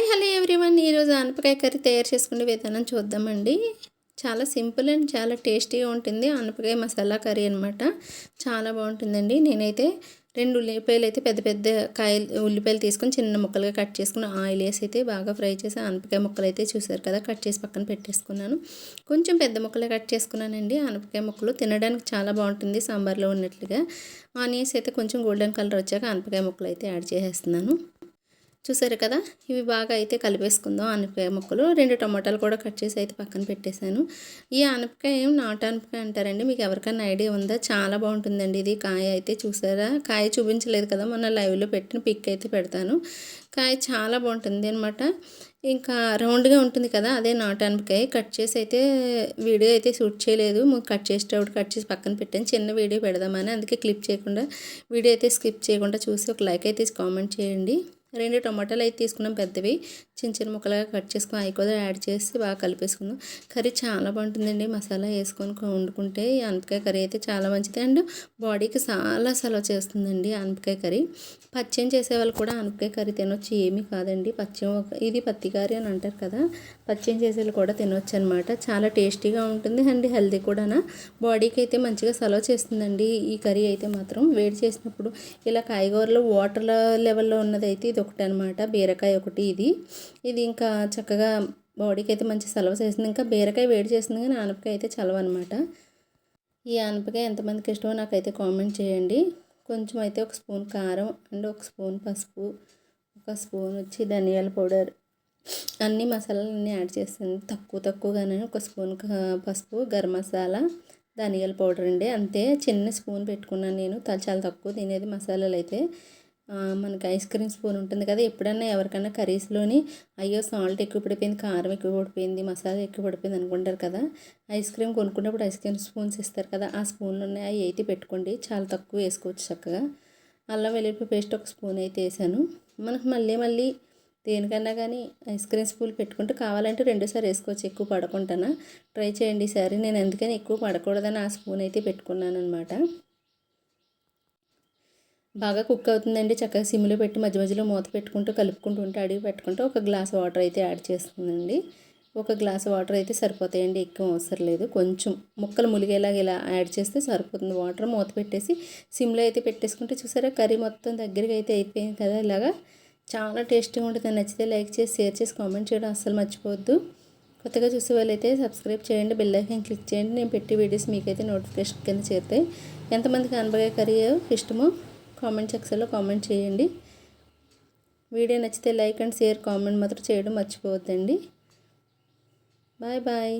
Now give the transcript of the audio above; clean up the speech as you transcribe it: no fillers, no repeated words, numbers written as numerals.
Hello everyone. ఈరోజు ఆనపకాయ curry తయారు చేసుకునే విధానం చూద్దామండి. చాలా సింపుల్ అండ్ చాలా టేస్టీగా ఉంటుంది. ఆనపకాయ మసాలా కర్రీ అనమాట. చాలా బాగుంటుందండి. నేనైతే 2 ఉల్లిపాయలు అయితే పెద్ద పెద్ద ఉల్లిపాయలు తీసుకొని చిన్న ముక్కలుగా కట్ చేసుకుని ఆయిల్ వేసి అయితే బాగా ఫ్రై చేసి ఆనపకాయ ముక్కలు అయితే చూసారు కదా, కట్ చేసి పక్కన పెట్టేసుకున్నాను. కొంచెం పెద్ద ముక్కలే కట్ చేసుకున్నానండి. ఆనపకాయ ముక్కలు తినడానికి చాలా బాగుంటుంది, సాంబార్లో ఉన్నట్లుగా. ఆనియన్స్ అయితే కొంచెం గోల్డెన్ కలర్ వచ్చాక ఆనపకాయ ముక్కలు అయితే యాడ్ చేసేస్తున్నాను. చూసారు కదా, ఇవి బాగా అయితే కలిపేసుకుందాం. ఆనపకాయ ముక్కలు 2 టమాటాలు కూడా కట్ చేసి అయితే పక్కన పెట్టేశాను. ఈ ఆనపకాయ నాటు ఆనపకాయ అంటారండి. మీకు ఎవరికైనా ఐడియా ఉందా? చాలా బాగుంటుందండి. ఇది కాయ అయితే చూసారా, కాయ చూపించలేదు కదా, మొన్న లైవ్లో పెట్టిన పిక్ అయితే పెడతాను. కాయ చాలా బాగుంటుంది అనమాట. ఇంకా రౌండ్గా ఉంటుంది కదా, అదే నాటు ఆనపకాయ. కట్ చేసి అయితే వీడియో అయితే షూట్ చేయలేదు, కట్ చేసేటప్పుడు కట్ చేసి పక్కన పెట్టాను. చిన్న వీడియో పెడదామని, అందుకే క్లిప్ చేయకుండా వీడియో అయితే స్కిప్ చేయకుండా చూసి ఒక లైక్ అయితే కామెంట్ చేయండి. 2 టమాటాలు అయితే తీసుకున్నాం పెద్దవి, చిన్న చిన్న ముక్కలుగా కట్ చేసుకుని అవి కూడా యాడ్ చేసి బాగా కలిపేసుకుందాం. కర్రీ చాలా బాగుంటుందండి. మసాలా వేసుకొని వండుకుంటే ఈ ఆనపకాయ కర్రీ అయితే చాలా మంచిది అండ్ బాడీకి చాలా సలవ చేస్తుందండి ఆనపకాయ కర్రీ. పచ్చం చేసేవాళ్ళు కూడా ఆనపకాయ కర్రీ తినొచ్చు, ఏమీ కాదండి. ఇది పత్తి కర్రీ అని అంటారు కదా, పచ్చం చేసేవాళ్ళు కూడా తినొచ్చు అనమాట. చాలా టేస్టీగా ఉంటుంది అండ్ హెల్తీ కూడా. బాడీకి అయితే మంచిగా సలవ చేస్తుందండి ఈ కర్రీ అయితే మాత్రం. వేడి చేసినప్పుడు ఇలా కాయగూరలు వాటర్ లెవెల్లో ఉన్నదైతే ఇది ఒకటి అనమాట. బీరకాయ ఒకటి, ఇది ఇంకా చక్కగా బాడీకి అయితే మంచి సలవ చేస్తుంది. ఇంకా బీరకాయ వేడి చేస్తుంది కానీ ఆనపకాయ అయితే చలవ అనమాట. ఈ ఆనపకాయ ఎంతమందికి ఇష్టమో నాకైతే కామెంట్ చేయండి. కొంచెం అయితే 1 స్పూన్ కారం అండ్ 1 స్పూన్ పసుపు, 1 స్పూన్ వచ్చి ధనియాల పౌడర్, అన్ని మసాలాలన్నీ యాడ్ చేస్తాను తక్కువగానే. 1 స్పూన్ పసుపు, గరం మసాలా, ధనియాల పౌడర్ అండి, అంతే. చిన్న స్పూన్ పెట్టుకున్నాను నేను, చాలా తక్కువ తినేది మసాలాలు అయితే. మనకి ఐస్ క్రీమ్ స్పూన్ ఉంటుంది కదా, ఎప్పుడన్నా ఎవరికైనా కర్రీస్లోని అయ్యో సాల్ట్ ఎక్కువ పడిపోయింది, కారం ఎక్కువ పడిపోయింది, మసాలా ఎక్కువ పడిపోయింది అనుకుంటారు కదా, ఐస్ క్రీమ్ కొనుక్కున్నప్పుడు ఐస్ క్రీమ్ స్పూన్స్ ఇస్తారు కదా, ఆ స్పూన్లు ఉన్నాయి, అవి అయితే పెట్టుకోండి. చాలా తక్కువ వేసుకోవచ్చు చక్కగా. అల్లం వెల్లుల్లి పేస్ట్ 1 స్పూన్ అయితే వేసాను. మనకు మళ్ళీ దేనికన్నా కానీ ఐస్ క్రీమ్ స్పూన్ పెట్టుకుంటే కావాలంటే 2 సార్లు వేసుకోవచ్చు, ఎక్కువ పడకుండానా. ట్రై చేయండి ఈసారి. నేను ఎందుకని ఎక్కువ పడకూడదని ఆ స్పూన్ అయితే పెట్టుకున్నాను అనమాట. బాగా కుక్ అవుతుందండి. చక్కగా సిమ్లో పెట్టి మధ్య మధ్యలో మూత పెట్టుకుంటూ కలుపుకుంటూ ఉంటే అడిగి పెట్టుకుంటూ 1 గ్లాస్ వాటర్ అయితే యాడ్ చేస్తుందండి. 1 గ్లాస్ వాటర్ అయితే సరిపోతాయండి, ఎక్కువ అవసరం లేదు. కొంచెం ముక్కలు ములిగేలాగా ఇలా యాడ్ చేస్తే సరిపోతుంది వాటర్. మూత పెట్టేసి సిమ్లో అయితే పెట్టేసుకుంటే చూసారా కర్రీ మొత్తం దగ్గరికి అయితే అయిపోయింది కదా. ఇలాగా చాలా టేస్టీగా ఉంటుంది. నచ్చితే లైక్ చేసి, షేర్ చేసి, కామెంట్ చేయడం అస్సలు మర్చిపోవద్దు. కొత్తగా చూసే వాళ్ళైతే సబ్స్క్రైబ్ చేయండి, బెల్ ఐకాన్ క్లిక్ చేయండి. నేను పెట్టే వీడియోస్ మీకైతే నోటిఫికేషన్ కింద చేరుతాయి. ఎంతమందికి ఆనపకాయ కర్రీ ఇష్టమో కామెంట్ సెక్షన్లో కామెంట్ చేయండి. వీడియో నచ్చితే లైక్ అండ్ షేర్, కామెంట్ మాత్రం చేయడం మర్చిపోవద్దండి. Bye bye.